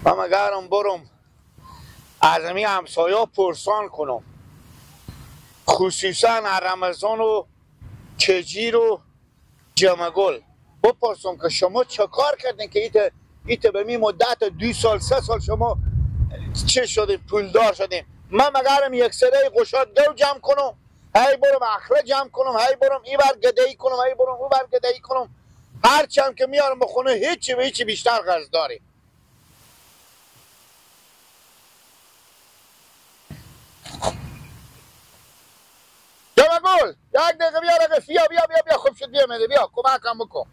من مگرم برم از امی همسایه پرسان کنم، خصوصا رمضان و کجیر و جمگل بپرسم که شما چه کار کردین که ایت به می مدت 2 سال 3 سال شما چه شده پولدار شدیم. من مگرم یک سره قشاد گو جمع کنم، هی برم اخره جمع کنم، هی برم این بر گدهی کنم، هی برم اون بر گدهی کنم، هرچند که میارم بخونه هیچی به هیچی بیشتر قرض داری. جمگل یک دقیقه بیا رقیف، بیا خوب شد، بیا میده، بیا کمکم بکن.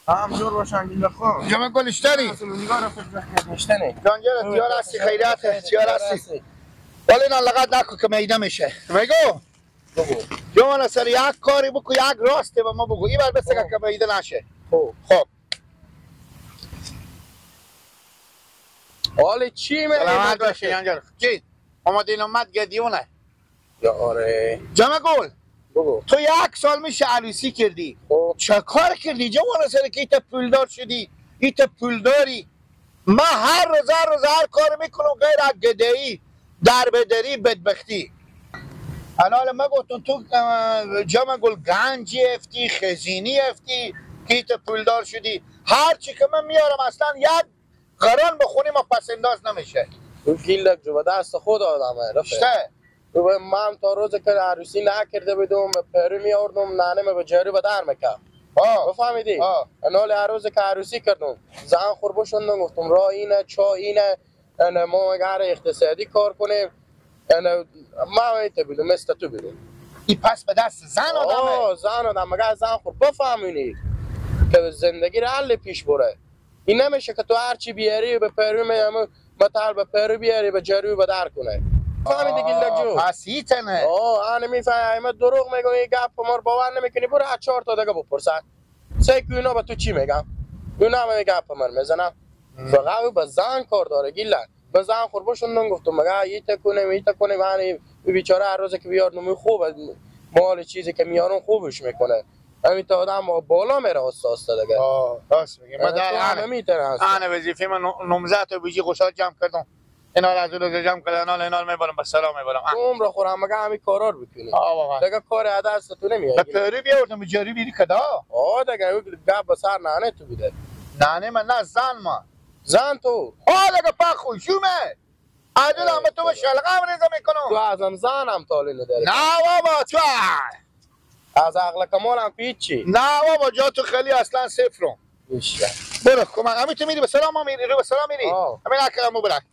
همجور باشن گیله خواه جمگل اشتری نگاه را فکر نشتنه جانجر تیار هستی، خیریت تیار هستی، ولی نه لغت نکن که میده میشه. میگو جوان سر یک کاری بکو، یک راسته به ما بگو، این بر بسه که میده نشه. خب حالی چی میگه؟ سلامت باشی جانجر. چی؟ آمدین اومد گدیونه یا آره جمگل. بگو تو 1 سال میشه عروسی کردی، چه کار کردی جوان سر که ایت پولدار شدی، ایت پولداری؟ من هر روز هر کار میکنم غیر از گدایی، در بدری، بدبختی. الان ما گفتم تو جمگل گنجی افتی، خزینی افتی که ایت پولدار شدی. هر چی که من میارم اصلا یک قران بخونیم و پس انداز نمیشه. تو گیلک جو به دست خود آدمه رفته. من تا روز که عروسی نکرده بودم به پیرو می آوردم، نانه به جاری به در میکرد. بفهمیدی؟ نال هر روز که عروسی کردم زن خوربو شدم، گفتم راه اینه، چا اینه، ما اگر اقتصادی کار کنیم ما ایت بیدم مثل تو بیدم. این پس به دست زن آدمه؟ زن آدم مگر زن خورد بفهمینی که زندگی را حل پیش بره. این نمیشه که تو هرچی بیاری به پیرو میام مطال به پیرو بیاری به جاری به در کنه. فهمیدی گیلک جو؟ پس ایتنه آنه میفهمه دروغ میگم، این گپ ما باور نمیکنی، برو از 4 تا دیگه بپرسن سه که اینا به تو چی میگم، اینا همه گپ من میزنم. فقط به زن کار داره گیلک. به زن خوربوشون گفتم مگه ایت کنه من بیچاره هر روز که بیار نمی خوبه مال چیزی که میارم خوبش میکنه، همین تا آدم بالا میره اساسا دیگه. راست میگی. من در انا وظیفه من 19 تا بیجی قشاد جمع کردم، اینا را از اون جمع کردن، اینا میبرم به سلام میبرم. عمر خورم مگه همین کارا رو بکنی دیگه، کار عدس تو نمیاد. به پیری بیاوردم به جاری بیری کدا. دیگه گپ به سر نانه تو بوده. نانه من نه زن ما. زن تو دیگه پا خوشومه عادل هم تو به شلغم ریزه میکنم. تو ازم زنم تالی نداری. نه بابا تو از عقل کمالم پیچی. نه بابا جا تو خیلی اصلا صفرم. برو کمک همین تو میری به سلام میری، رو به سلام میری همین اکرمو برک.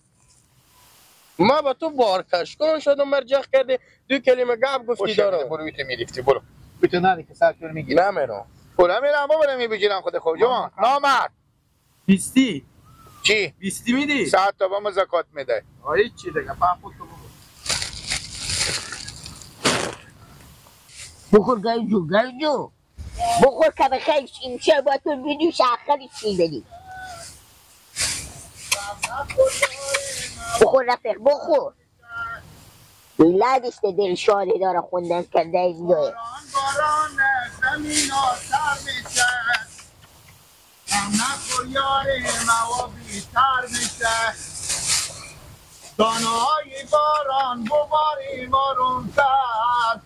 ما با تو بارکش کن شدم مرجخ کردی 2 کلمه گپ گفتی دارم. برو بیت میریفتی، برو بیت نری که سر چون میگیری. نمیرم برو میرم بابا نمیبگیرم خود خود جوان نامرد. 20 چی 20 میدی 100 تا با زکات میده. آره چی دیگه پاپو تو بخور گلجو بخور که بخیر این چه با تو بیدوش آخری چی بدی. بخور رفیق بخور. میلادش دل شاده داره خوندن کرده این دوه. باران زمین آسر میشه، هم نخور یاری موا بیتر میشه، دانه های باران بباری بارونتر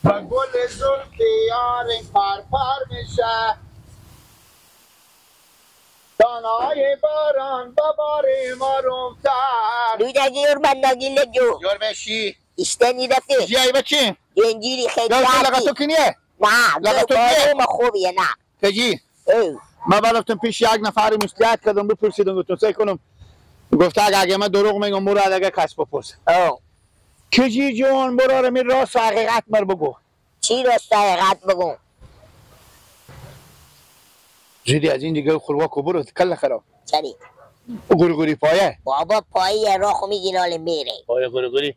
و گل زلف یار پرپر میشه، دانه های باران بباری بارونتر. دویده گیر من نگیله جو یار بشی اشتنی رفیق جایی بچی گنجیری خیلی لگه تو کنیه؟ نه لگه تو کنیه خوبیه نه کجی؟ من برفتم پیش یک نفری مسئولیت کردم بپرسیدم گفتم سعی کنم گفته اگه من دروغ میگم برو اگه کس بپرس. کجی جوان برو رو می راست و حقیقت مر بگو. چی راست و حقیقت بگو؟ زیدی از این دیگه خوروا کو برو کل خراب. چری؟ گوری پایه؟ بابا پایه را خو میگی نال میره. پایه گوری؟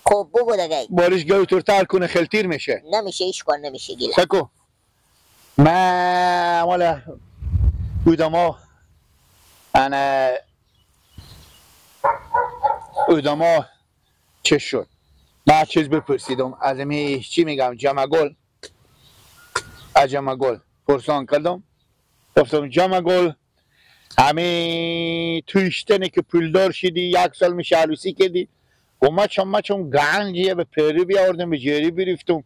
خب بگو دیگه. بارش گوی ترتر کنه خلتیر میشه. نمیشه ایش کن نمیشه گیله. سکو من مال بودما انا بودما چه شد من چیز بپرسیدم از امی چی میگم جمعگل از جمعگل پرسان کردم گفتم جمعگل همه تویشتنی که پولدار شدی 1 سال میشه عروسی کردی و ما چون گنجیه به پیری بیاوردم به جیری بریفتم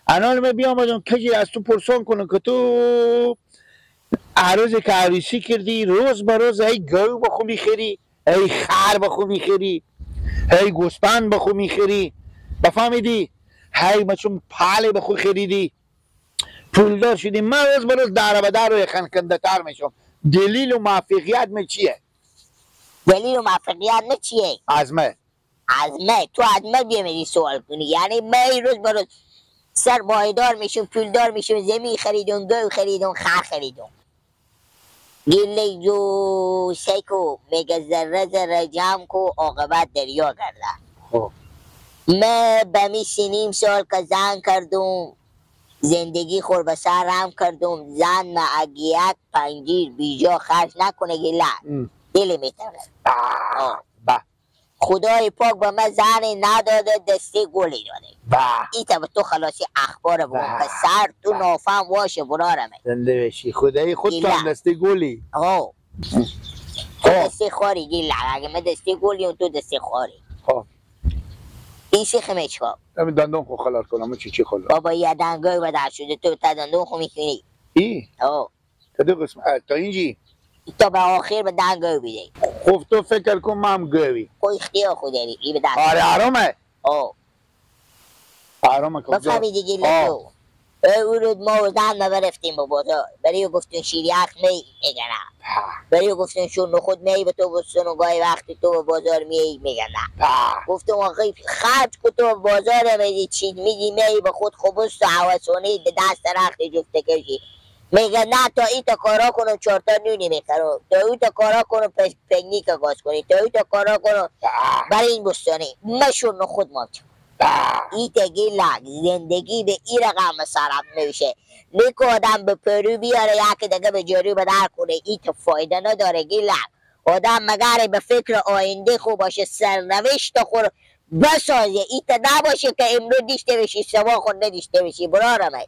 الان من بیامدم کجی از تو پرسان کنم که تو عروض که عروسی کردی روز به روز ای گو بخو میخری ای خر بخو میخری ای گوسپند بخو میخری بفهمیدی هی ما چون پاله بخو خریدی پولدار شدی من روز به روز در به در رو خنکنده تر میشم دلیل و موفقیت من چیه؟ دلیل و موفقیت من چیه؟ از من تو از من بیمیدی سوال کنی یعنی من روز به روز سرمایه‌دار میشم پولدار میشم زمین خریدم گو خریدم خر خریدم گله جو سیکو میگه ذره ذره جمع کو عاقبت دریا کرده خب من به می 3.5 سال که زن کردم زندگی خور به سرم کردم زن ما اگیت پنجیر بیجا خرج نکنه گله دل میتونه خدای پاک به من زن نداده دسته گلی داده ایتا به تو خلاصی اخبار بگم که سر تو نافم واشه برارمه زنده بشی خدای خود تو هم دسته گلی تو دسته خاری گله اگه من دسته گلی تو دسته خاری این سیخمه چکا همین دندون خو خلال کنم چی خلال بابا یه دنگای بدر شده تو تا دندون خو میکنی ای؟ تا دو قسم تا اینجی تا به آخر به دنگای بیده خب تو فکر کن ما هم گوی خو اختیار خود داری ای به دنگ آره حرامه حرامه که بفهمی دیگه لطو او رو ما و زن ما برفتیم با بازار برای گفتن شیریخ می میگنه برای گفتن شون نخود می به تو بستن و گاهی وقتی تو به بازار می میگنه گفتم آقای خرج که تو بازار میدی چید میدی می به خود خبست و حواسونی به دست رخت جفته کشی میگه نه تا ایتا کارا کنم 4 تا نونی میخرم تا ایتا کارا کنم پنیک گاز کنی تا ایتا کارا کنم برای این بستانی مشون نخود مامچم ایتا گیلک زندگی به این رقم سرم نمیشه لیکو آدم به پرو بیاره یکی دیگه به جارو بدر کنه ایتا فایده نداره گیلک آدم مگر به فکر آینده خوب باشه سرنوشت خور بسازه ایتا نباشه که امرو دیشته بشی سوا خود ندیشته بشی برارمه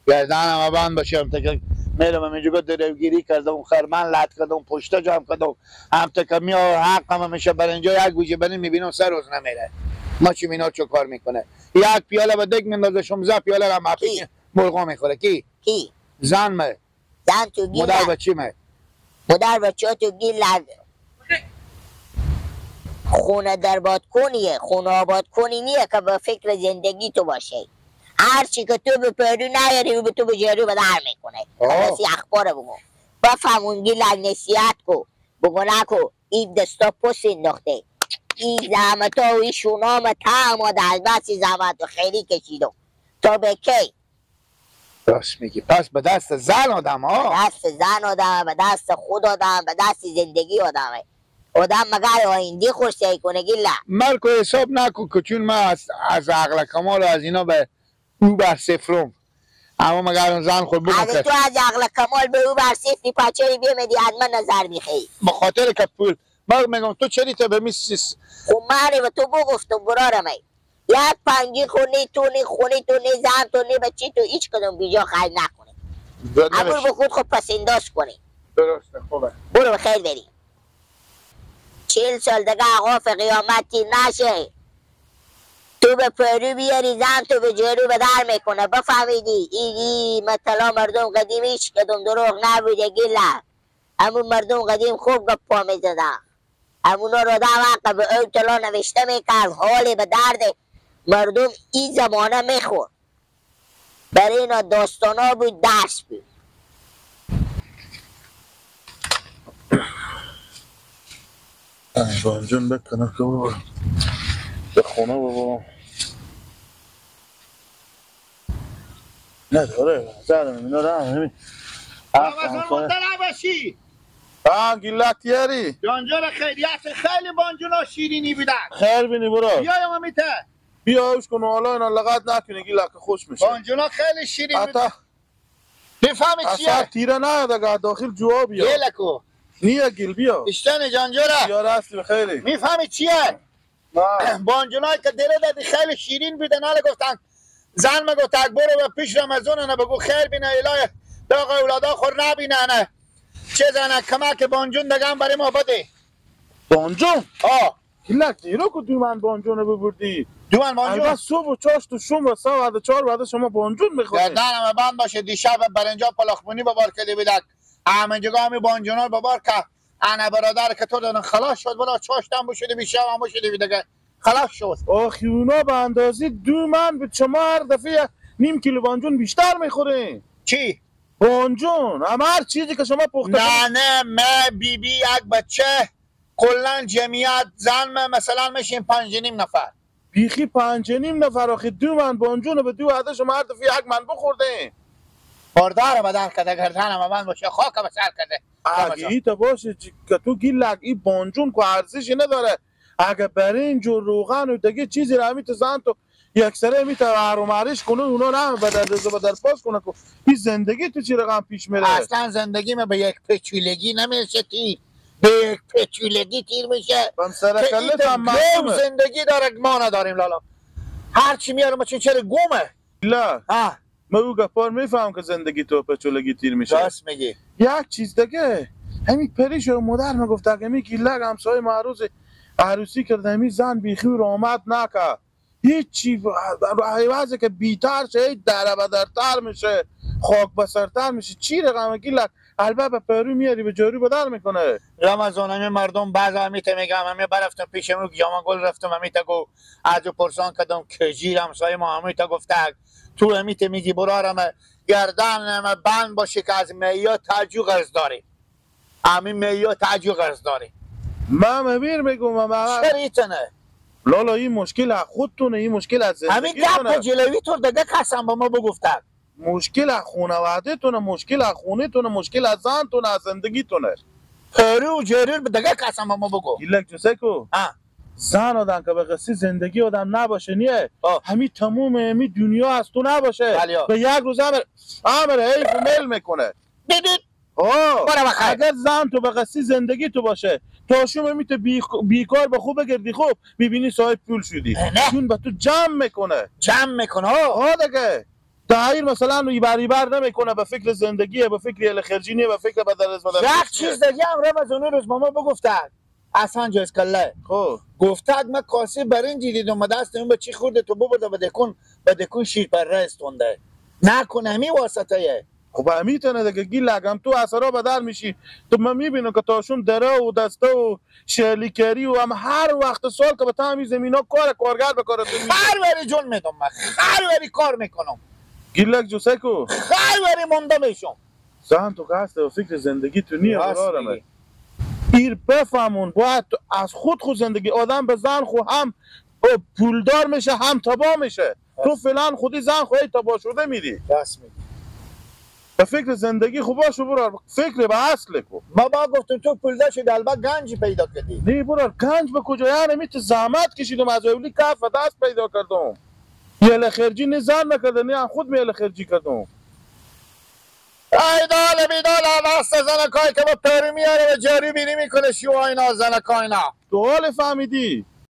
گردنم بند باشم تا که میرم اینجا درگیری کردم خرمن لط کردم پشتا جمع کردم هم تا که میاد حقم میشه بر اینجا یک گوشه بریم میبینم 3 روز نمیره ما چی مینا چه کار میکنه یک پیاله به دک میندازه 16 پیاله هم اپی مرغا میخوره کی زن تو گیل مادر بچی مادر بچه تو گیل خونه در باد کنیه خونه آباد کنی نیه که به فکر زندگی تو باشه هر چی که تو به پرو نیاری به تو به جارو به در میکنه خلاصی اخبار بگو بفهمون گیلک نصیحت کو بگو نکو این دستا پس انداخته این زحمت ها و این شونام تا از بسی زحمت و خیلی کشیدم تا به کی راست میگی پس به دست زن آدم ها دست زن آدم به دست خود آدم به دست زندگی آدمه آدم مگر آینده خورسه کنه گیله مرکو حساب نکن که چون من از عقل کمال و از اینا به او بر صفرم اما مگر زن خود بگم اگه تو از عقل کمال به او بر صفری پچری بیمدی حتما نظر میخی بخاطر که پول من میگم تو چری تو به میسیس خب من به تو بگفتم برارمه یک پنجی خونی تو زن تو بچی تو هیچ کدوم بیجا خرج نکنی امور به خود خود پسنداز کنی درسته خوبه برو بخیر بری 40 سال دیگه آقاف قیامتی نشه تو به پرو بیاری زن تو به جارو به در میکنه بفهمیدی ایگی مثلا مردم قدیم هیچ کدوم دروغ نبوده گیله همون مردم قدیم خوب گپا میزدن همونا رو در وقت به اطلاع نوشته میکرد حالی به درد مردم این زمانه میخورد برای اینا داستانا بود درس بود بانجون بکنه که بابا به خونه بابا نداره زدم اینا رو هم همین رمضان مونده نباشی گیلک یاری جانجان خیریت خیلی بانجونا شیرینی بیدن خیر بینی برو بیا یا ممیته بیا اوش کن حالا اینا لغت نکنی گیلک خوش میشه بانجونا خیلی شیرین حتی میفهمی اصلا چیه؟ تیره نه دگه داخل جواب بیا گلکو نیه گل بیا اشتن جانجوره بیا راستی بخیری میفهمی چیه؟ بانجونایی که دل دادی خیلی شیرین بودن حالا گفتن زن مگو تک برو و پیش رمزون نه بگو خیر بینه الهی داغ اولادا خور نبینه نه چه زنه کمک بانجون دگم برای ما بده بانجون آه گلک دیرو که دو من بانجون ببردی دوان بانجون البته صبح و چاش تو شم و سا و چار بعد شما بانجون میخورید گردنم بند باشه دیشب برنجا پلاخمونی ببار کردی بدک همینجا همی بانجونا ببار که انا برادر که تو دادن خلاص شد بلا چاشتم بشده بیشتر هم بشده بیدگه خلاص شد آخی اونا به اندازه دو من به شما هر دفعه نیم کیلو بانجون بیشتر میخورین چی؟ بانجون اما هر چیزی که شما پخته نه نه من بی یک بچه کلن جمعیت زن مثلا میشیم 5.5 نفر بیخی 5.5 نفر آخی دو من بانجون به دو عده شما هر دفعه یک من بخوردین باردار بدر کده گردنم من باشه خاک به سر کرده اگه ایتا باشه که تو گیلک ای بانجون که ارزشی نداره اگه برنج و روغن و دیگه چیزی را همیت زن تو یک سره همیت هرومریش کنه اونا نه به در پاس کنه که این زندگی تو چی رقم پیش میره اصلا زندگی من به یک پچولگی نمیشه تیر به یک پچولگی تیر میشه من سرکلت هم معلومه زندگی داره ما نداریم لالا هر چی میاره ما چرا گومه لا ها من او گپار میفهم که زندگی تو پچولگی تیر میشه راست میگی یک چیز دیگه همین پریش و مادر میگفت که همین گیلک همسایه معروض عروسی کرده همین زن بیخی رو آمد نکه هیچی حیوازه که بیتر شه دره بدرتر میشه خاک بسرتر میشه چی رقم گیلک البته به پرو میاری به جارو بدر میکنه رمضان همه مردم بعض همیت میگم همه برفتم پیش امرو جامان گل رفتم همیت گو از پرسان کدم کجیر همسایه ما همیت گفته تو همیت میگی برارم گردن بند باشه که از میاد تاجو قرض داری همین میاد تاجو قرض داری من امیر میگم شریطنه لالا این مشکل از خودتونه این مشکل از همین زندگیتونه گپ جلوی تو دیگه قسم با ما بگفتن مشکل از خانواده تونه مشکل از خونه تونه مشکل از زن تونه از زندگی تونه پرو و جریر دیگه قسم با ما بگو گیلک جوسه کو ها زن آدم که به قصی زندگی آدم نباشه نیه همین تموم همین دنیا از تو نباشه بله. به یک روز امر حیف و میل میکنه دیدید برای اگر زن تو به قصی زندگی تو باشه تا شما میتو بیکار به خوب بگردی خوب میبینی صاحب پول شدی چون به تو جمع میکنه دیگه دایر مثلا ایبر نمیکنه به فکر زندگی به فکر الخرجی نه به فکر بدل از بدل یک چیز دیگه هم رمضان روز ماما بگفتن اصلا جز کله خب گفتد من کاسه برنجی دیدم دست اون به چی خورده تو ببرده بدکون شیر پره استونده نکنه همی واسطه خب همیتونه دیگه گیلک هم تو اثرا بدل میشی تو من میبینم که تاشون دره و دسته و شلیکری و هم هر وقت سال که به تمام زمینا کارگر بکاره تو هر وری جون میدم من هر وری کار میکنم گیلک جوسه کو هر وری مونده میشم زن تو قصد و فکر زندگی تو نیه برارمه ایر بفهمون باید از خود زندگی آدم به زن خود هم پولدار میشه هم تبا میشه تو فلان خودی زن خودی تبا شده میدی راست میگی به فکر زندگی خوبا شو برار فکر به اصل کو بابا گفتم تو پولدار شدی البته گنج پیدا کردی نه برار گنج به کجا یعنی میت زحمت کشیدم از اولی کف دست پیدا کردم یه خرجی نه زن نکرده نه خود میل خرجی کردم ایدال بیدال دست زنکای که با پری میاره و جاری بینی میکنه شو اینا زنکاینا تو حال فهمیدی